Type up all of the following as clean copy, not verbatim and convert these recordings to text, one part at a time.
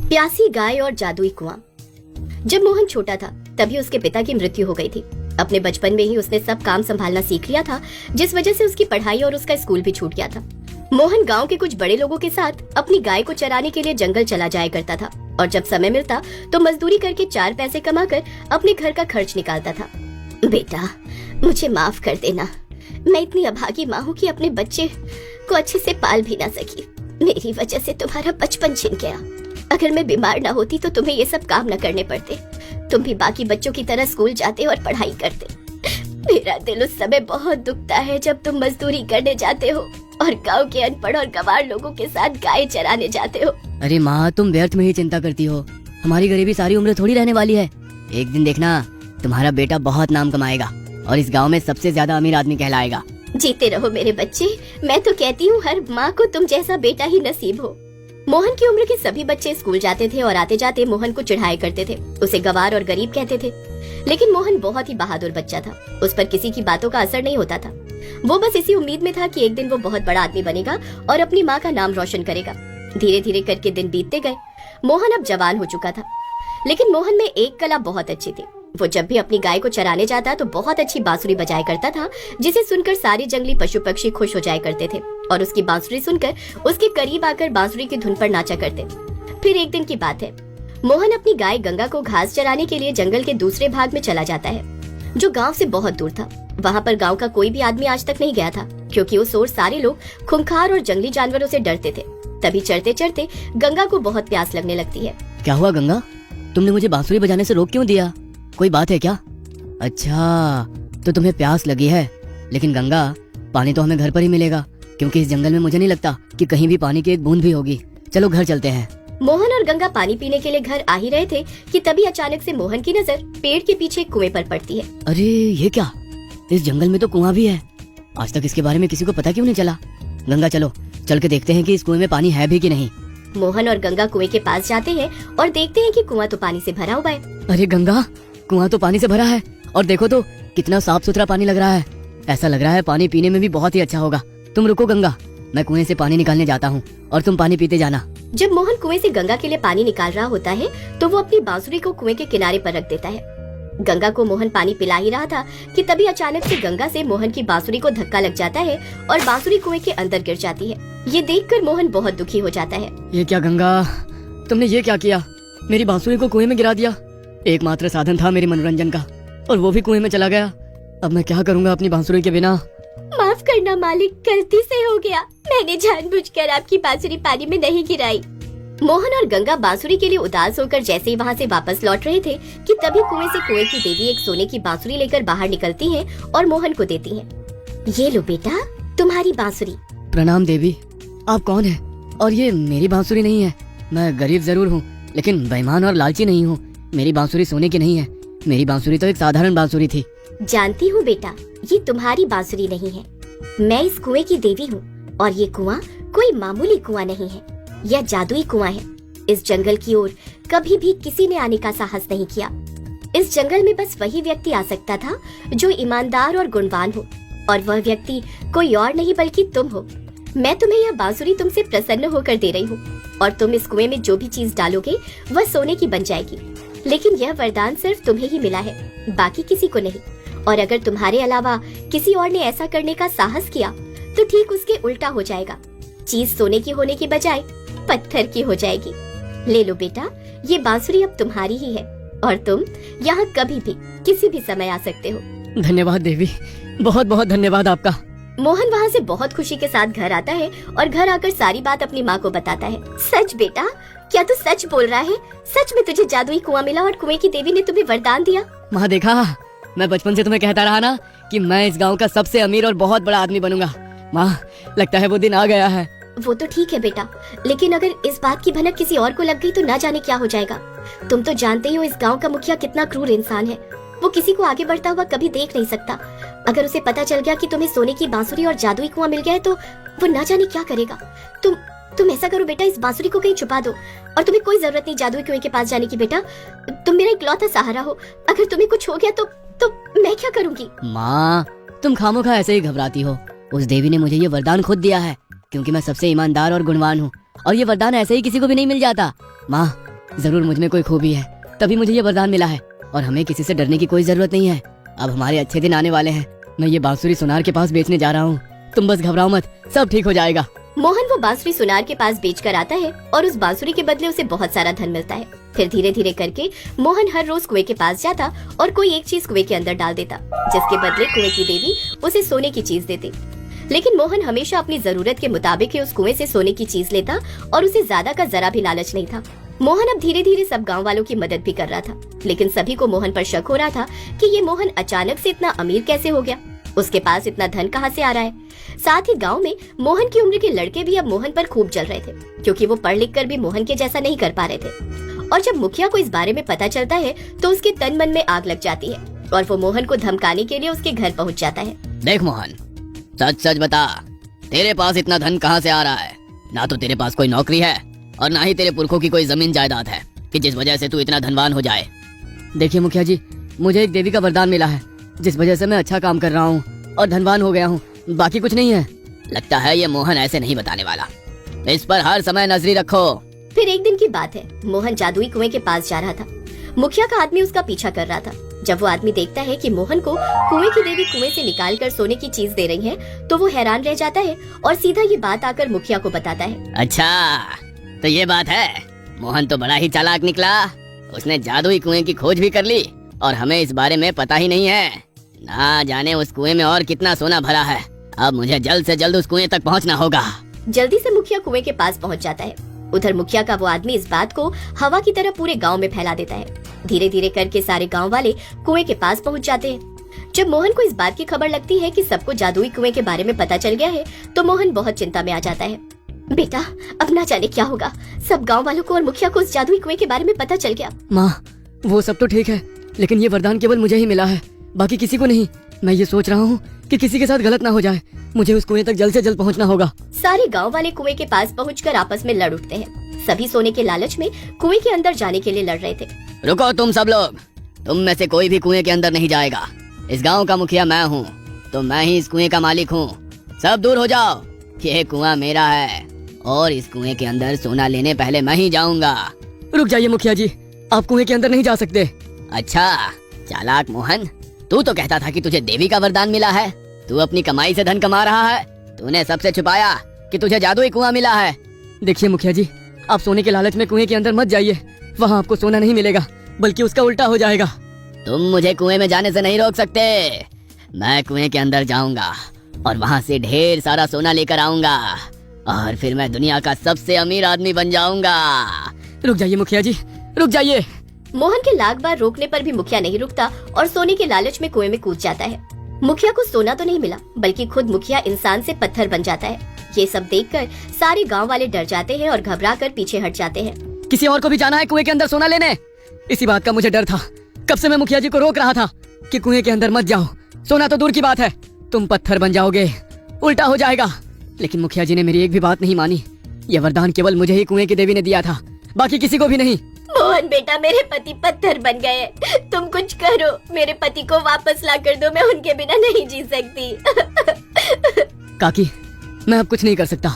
प्यासी गाय और जादुई कुआं। जब मोहन छोटा था तभी उसके पिता की मृत्यु हो गई थी। अपने बचपन में ही उसने सब काम संभालना सीख लिया था, जिस वजह से उसकी पढ़ाई और उसका स्कूल भी छूट गया था। मोहन गांव के कुछ बड़े लोगों के साथ अपनी गाय को चराने के लिए जंगल चला जाया करता था और जब समय मिलता तो मजदूरी करके 4 पैसे कमाकर अपने घर का खर्च निकालता था। बेटा, मुझे माफ कर देना, मैं इतनी अभागी माँ हूँ कि अपने बच्चे को अच्छे से पाल भी ना सकी। मेरी वजह से तुम्हारा बचपन छिन गया। अगर मैं बीमार ना होती तो तुम्हें ये सब काम न करने पड़ते। तुम भी बाकी बच्चों की तरह स्कूल जाते और पढ़ाई करते। मेरा दिल उस समय बहुत दुखता है जब तुम मजदूरी करने जाते हो और गांव के अनपढ़ और गंवार लोगों के साथ गाय चराने जाते हो। अरे माँ, तुम व्यर्थ में ही चिंता करती हो। हमारी गरीबी सारी उम्र थोड़ी रहने वाली है। एक दिन देखना, तुम्हारा बेटा बहुत नाम कमाएगा और इस गांव में सबसे ज्यादा अमीर आदमी कहलाएगा। जीते रहो मेरे बच्चे। मैं तो कहती हूँ हर माँ को तुम जैसा बेटा ही नसीब हो। मोहन की उम्र के सभी बच्चे स्कूल जाते थे और आते जाते मोहन को चिढ़ाया करते थे, उसे गंवार और गरीब कहते थे। लेकिन मोहन बहुत ही बहादुर बच्चा था, उस पर किसी की बातों का असर नहीं होता था। वो बस इसी उम्मीद में था कि एक दिन वो बहुत बड़ा आदमी बनेगा और अपनी माँ का नाम रोशन करेगा। धीरे धीरे करके दिन बीतते गए। मोहन अब जवान हो चुका था, लेकिन मोहन में एक कला बहुत अच्छी थी। वो जब भी अपनी गाय को चराने जाता तो बहुत अच्छी बांसुरी बजाया करता था, जिसे सुनकर सारे जंगली पशु पक्षी खुश हो जाया करते थे और उसकी बांसुरी सुनकर उसके करीब आकर बांसुरी की धुन पर नाचा करते। फिर एक दिन की बात है, मोहन अपनी गाय गंगा को घास चराने के लिए जंगल के दूसरे भाग में चला जाता है, जो गांव से बहुत दूर था। वहाँ पर गांव का कोई भी आदमी आज तक नहीं गया था, क्योंकि उस ओर सारे लोग खूंखार और जंगली जानवरों से डरते थे। तभी चढ़ते चढ़ते गंगा को बहुत प्यास लगने लगती है। क्या हुआ गंगा, तुमने मुझे बांसुरी बजाने से रोक क्यों दिया? कोई बात है क्या? अच्छा, तो तुम्हें प्यास लगी है। लेकिन गंगा, पानी तो हमें घर पर ही मिलेगा, क्योंकि इस जंगल में मुझे नहीं लगता कि कहीं भी पानी की एक बूंद भी होगी। चलो घर चलते हैं। मोहन और गंगा पानी पीने के लिए घर आ ही रहे थे कि तभी अचानक से मोहन की नजर पेड़ के पीछे कुएं पर पड़ती है। अरे ये क्या, इस जंगल में तो कुआं भी है। आज तक इसके बारे में किसी को पता क्यों नहीं चला? गंगा चलो, चल के देखते हैं कि इस कुएं में पानी है भी कि नहीं। मोहन और गंगा कुएं के पास जाते हैं और देखते हैं कि कुआं तो पानी से भरा हुआ है। अरे गंगा, कुआं तो पानी से भरा है और देखो तो कितना साफ सुथरा पानी लग रहा है। ऐसा लग रहा है पानी पीने में भी बहुत ही अच्छा होगा। तुम रुको गंगा, मैं कुएं से पानी निकालने जाता हूँ और तुम पानी पीते जाना। जब मोहन कुएं से गंगा के लिए पानी निकाल रहा होता है तो वो अपनी बांसुरी को कुएं के किनारे पर रख देता है। गंगा को मोहन पानी पिला ही रहा था कि तभी अचानक से गंगा से मोहन की बांसुरी को धक्का लग जाता है और बांसुरी कुएं के अंदर गिर जाती है। ये देखकर मोहन बहुत दुखी हो जाता है। ये क्या गंगा, तुमने ये क्या किया? मेरी बांसुरी को कुएं में गिरा दिया। एकमात्र साधन था मेरे मनोरंजन का और वो भी कुएं में चला गया। अब मैं क्या करूँगा अपनी बांसुरी के बिना? माफ करना मालिक, गलती से हो गया। मैंने जानबूझकर आपकी बांसुरी पानी में नहीं गिराई। मोहन और गंगा बांसुरी के लिए उदास होकर जैसे ही वहाँ से वापस लौट रहे थे कि तभी कुएं से कुएं की देवी एक सोने की बांसुरी लेकर बाहर निकलती हैं और मोहन को देती हैं। ये लो बेटा, तुम्हारी बांसुरी। प्रणाम देवी, आप कौन है? और ये मेरी बांसुरी नहीं है। मैं गरीब जरूर हूँ, लेकिन बेईमान और लालची नहीं हूँ। मेरी बांसुरी सोने की नहीं है। मेरी बांसुरी तो एक साधारण बांसुरी थी। जानती हूँ बेटा, ये तुम्हारी बांसुरी नहीं है। मैं इस कुएं की देवी हूँ और ये कुआं कोई मामूली कुआं नहीं है, यह जादुई कुआं है। इस जंगल की ओर कभी भी किसी ने आने का साहस नहीं किया। इस जंगल में बस वही व्यक्ति आ सकता था जो ईमानदार और गुणवान हो, और वह व्यक्ति कोई और नहीं बल्कि तुम हो। मैं तुम्हें यह बांसुरी तुमसे प्रसन्न होकर दे रही हूँ और तुम इस कुएं में जो भी चीज डालोगे वह सोने की बन जाएगी। लेकिन यह वरदान सिर्फ तुम्हें ही मिला है, बाकी किसी को नहीं। और अगर तुम्हारे अलावा किसी और ने ऐसा करने का साहस किया तो ठीक उसके उल्टा हो जाएगा। चीज सोने की होने की बजाय पत्थर की हो जाएगी। ले लो बेटा, ये बांसुरी अब तुम्हारी ही है और तुम यहाँ कभी भी किसी भी समय आ सकते हो। धन्यवाद देवी, बहुत बहुत धन्यवाद आपका। मोहन वहाँ से बहुत खुशी के साथ घर आता है और घर आकर सारी बात अपनी माँ को बताता है। सच बेटा, क्या तू सच बोल रहा है? सच में तुझे जादुई कुआं मिला और कुएं की देवी ने तुम्हें वरदान दिया? माँ देखा, मैं बचपन से तुम्हें कहता रहा ना कि मैं इस गांव का सबसे अमीर और बहुत बड़ा आदमी बनूंगा। माँ, लगता है वो दिन आ गया है। वो तो ठीक है बेटा, लेकिन अगर इस बात की भनक किसी और को लग गई तो ना जाने क्या हो जाएगा। तुम तो जानते ही हो इस गांव का मुखिया कितना क्रूर इंसान है। वो किसी को आगे बढ़ता हुआ कभी देख नहीं सकता। अगर उसे पता चल गया कि तुम्हें सोने की बांसुरी और जादुई कुआं मिल गया है तो वो ना जाने क्या करेगा। तुम ऐसा करो बेटा, इस बांसुरी को कहीं छुपा दो और तुम्हें कोई जरूरत नहीं जादुई कुएं के पास जाने की। बेटा, तुम मेरा इकलौता सहारा हो। अगर तुम्हें कुछ हो गया तो मैं क्या करूंगी? माँ, तुम खामोखा ऐसे ही घबराती हो। उस देवी ने मुझे ये वरदान खुद दिया है, क्योंकि मैं सबसे ईमानदार और गुणवान हूँ और ये वरदान ऐसे ही किसी को भी नहीं मिल जाता। माँ, जरूर मुझ में कोई खूबी है, तभी मुझे ये वरदान मिला है। और हमें किसी से डरने की कोई जरूरत नहीं है। अब हमारे अच्छे दिन आने वाले हैं। मैं ये बांसुरी सुनार के पास बेचने जा रहा हूँ। तुम बस घबराओ मत, सब ठीक हो जाएगा। मोहन वो बांसुरी सुनार के पास बेच कर आता है और उस बांसुरी के बदले उसे बहुत सारा धन मिलता है। फिर धीरे धीरे करके मोहन हर रोज कुएं के पास जाता और कोई एक चीज कुएं के अंदर डाल देता, जिसके बदले कुएं की देवी उसे सोने की चीज देती। लेकिन मोहन हमेशा अपनी जरूरत के मुताबिक ही उस कुएं से सोने की चीज लेता और उसे ज्यादा का जरा भी लालच नहीं था। मोहन अब धीरे धीरे सब गांव वालों की मदद भी कर रहा था, लेकिन सभी को मोहन पर शक हो रहा था कि ये मोहन अचानक से इतना अमीर कैसे हो गया, उसके पास इतना धन कहाँ से आ रहा है। साथ ही गांव में मोहन की उम्र के लड़के भी अब मोहन पर खूब जल रहे थे, क्योंकि वो पढ़ लिख कर भी मोहन के जैसा नहीं कर पा रहे थे। और जब मुखिया को इस बारे में पता चलता है तो उसके तन मन में आग लग जाती है और वो मोहन को धमकाने के लिए उसके घर पहुंच जाता है। देख मोहन, सच सच बता, तेरे पास इतना धन कहाँ से आ रहा है? ना तो तेरे पास कोई नौकरी है और ना ही तेरे पुरखों की कोई जमीन जायदाद है कि जिस वजह से तू इतना धनवान हो जाए। देखिए मुखिया जी, मुझे एक देवी का वरदान मिला है, जिस वजह से मैं अच्छा काम कर रहा हूँ और धनवान हो गया हूँ, बाकी कुछ नहीं है। लगता है ये मोहन ऐसे नहीं बताने वाला, इस पर हर समय नजरी रखो। फिर एक दिन की बात है, मोहन जादुई कुएं के पास जा रहा था। मुखिया का आदमी उसका पीछा कर रहा था। जब वो आदमी देखता है कि मोहन को कुएं की देवी कुएं से निकालकर सोने की चीज दे रही है, तो वो हैरान रह जाता है और सीधा ये बात आकर मुखिया को बताता है। अच्छा, तो ये बात है। मोहन तो बड़ा ही चालाक निकला, उसने जादुई कुएं की खोज भी कर ली और हमें इस बारे में पता ही नहीं है। ना जाने उस कुएं में और कितना सोना भरा है। अब मुझे जल्द से जल्द उस कुएं तक पहुंचना होगा। जल्दी से मुखिया कुएं के पास पहुंच जाता है। उधर मुखिया का वो आदमी इस बात को हवा की तरह पूरे गांव में फैला देता है। धीरे धीरे करके सारे गांव वाले कुएं के पास पहुंच जाते हैं। जब मोहन को इस बात की खबर लगती है कि सबको जादुई कुएं के बारे में पता चल गया है, तो मोहन बहुत चिंता में आ जाता है। बेटा, अब ना जाने क्या होगा, सब गांव वालों को और मुखिया को उस जादुई कुएं के बारे में पता चल गया। माँ, वो सब तो ठीक है, लेकिन ये वरदान केवल मुझे ही मिला है, बाकी किसी को नहीं। मैं ये सोच रहा हूँ कि किसी के साथ गलत ना हो जाए। मुझे उस कुएं तक जल्द से जल्द पहुँचना होगा। सारे गांव वाले कुएं के पास पहुंचकर आपस में लड़ उठते हैं। सभी सोने के लालच में कुएं के अंदर जाने के लिए लड़ रहे थे। रुको तुम सब लोग, तुम में से कोई भी कुएं के अंदर नहीं जाएगा। इस गांव का मुखिया मैं हूँ, तो मैं ही इस कुएं का मालिक हूँ। सब दूर हो जाओ, ये कुआं मेरा है और इस कुएं के अंदर सोना लेने पहले मैं ही जाऊंगा। रुक जाइए मुखिया जी, आप कुएं के अंदर नहीं जा सकते। अच्छा चालाक मोहन, तू तो कहता था कि तुझे देवी का वरदान मिला है। तू अपनी कमाई से धन कमा रहा है, तूने सबसे छुपाया कि तुझे जादुई कुआं मिला है। देखिए मुखिया जी, आप सोने के लालच में कुएं के अंदर मत जाइए, वहाँ आपको सोना नहीं मिलेगा, बल्कि उसका उल्टा हो जाएगा। तुम मुझे कुएं में जाने से नहीं रोक सकते। मैं कुएं के अंदर जाऊंगा और वहाँ से ढेर सारा सोना लेकर आऊंगा और फिर मैं दुनिया का सबसे अमीर आदमी बन जाऊंगा। रुक जाइए मुखिया जी, रुक जाइए। मोहन के लाख बार रोकने पर भी मुखिया नहीं रुकता और सोने के लालच में कुएं में कूद जाता है। मुखिया को सोना तो नहीं मिला, बल्कि खुद मुखिया इंसान से पत्थर बन जाता है। ये सब देखकर सारे गांव वाले डर जाते हैं और घबराकर पीछे हट जाते हैं। किसी और को भी जाना है कुएं के अंदर सोना लेने? इसी बात का मुझे डर था। कब से मैं मुखिया जी को रोक रहा था कि कुएं के अंदर मत जाओ, सोना तो दूर की बात है, तुम पत्थर बन जाओगे, उल्टा हो जाएगा। लेकिन मुखिया जी ने मेरी एक भी बात नहीं मानी। ये वरदान केवल मुझे ही कुएं की देवी ने दिया था, बाकी किसी को भी नहीं। मोहन बेटा, मेरे पति पत्थर बन गए, तुम कुछ करो, मेरे पति को वापस ला कर दो, मैं उनके बिना नहीं जी सकती। काकी, मैं अब कुछ नहीं कर सकता,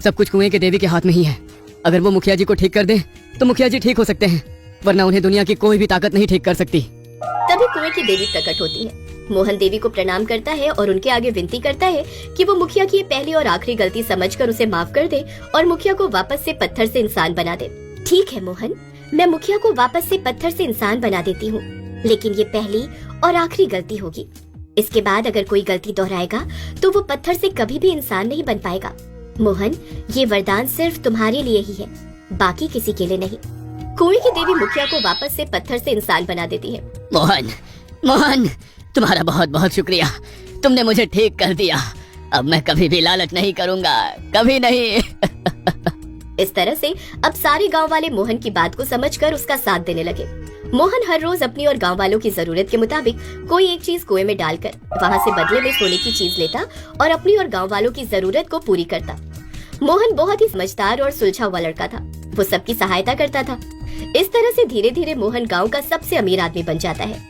सब कुछ कुएं के देवी के हाथ में ही है। अगर वो मुखिया जी को ठीक कर दे तो मुखिया जी ठीक हो सकते हैं, वरना उन्हें दुनिया की कोई भी ताकत नहीं ठीक कर सकती। तभी कुएं की देवी प्रकट होती है। मोहन देवी को प्रणाम करता है और उनके आगे विनती करता है कि वो मुखिया की ये पहली और आखिरी गलती समझकर उसे माफ कर दे और मुखिया को वापस से पत्थर से इंसान बना दे। ठीक है मोहन, मैं मुखिया को वापस से पत्थर से इंसान बना देती हूँ, लेकिन ये पहली और आखिरी गलती होगी। इसके बाद अगर कोई गलती दोहराएगा तो वो पत्थर से कभी भी इंसान नहीं बन पाएगा। मोहन, ये वरदान सिर्फ तुम्हारे लिए ही है, बाकी किसी के लिए नहीं। कुएं की देवी मुखिया को वापस से पत्थर से इंसान बना देती है। मोहन, मोहन, तुम्हारा बहुत बहुत शुक्रिया, तुमने मुझे ठीक कर दिया। अब मैं कभी भी लालच नहीं करूंगा, कभी नहीं। इस तरह से अब सारे गांव वाले मोहन की बात को समझकर उसका साथ देने लगे। मोहन हर रोज अपनी और गांव वालों की जरूरत के मुताबिक कोई एक चीज कुएं में डालकर वहां से बदले में सोने की चीज लेता और अपनी और गांव वालों की जरूरत को पूरी करता। मोहन बहुत ही समझदार और सुलझा हुआ लड़का था, वो सबकी सहायता करता था। इस तरह से धीरे धीरे मोहन गांव का सबसे अमीर आदमी बन जाता है।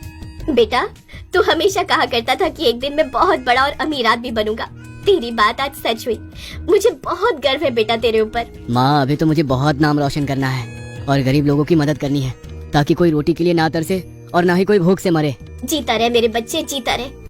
बेटा, तू हमेशा कहा करता था कि एक दिन मैं बहुत बड़ा और अमीर आदमी बनूंगा, तेरी बात आज सच हुई। मुझे बहुत गर्व है बेटा तेरे ऊपर। माँ, अभी तो मुझे बहुत नाम रोशन करना है, और गरीब लोगों की मदद करनी है, ताकि कोई रोटी के लिए ना तरसे और ना ही कोई भूख से मरे। जीता रहे मेरे बच्चे, जीता रहे।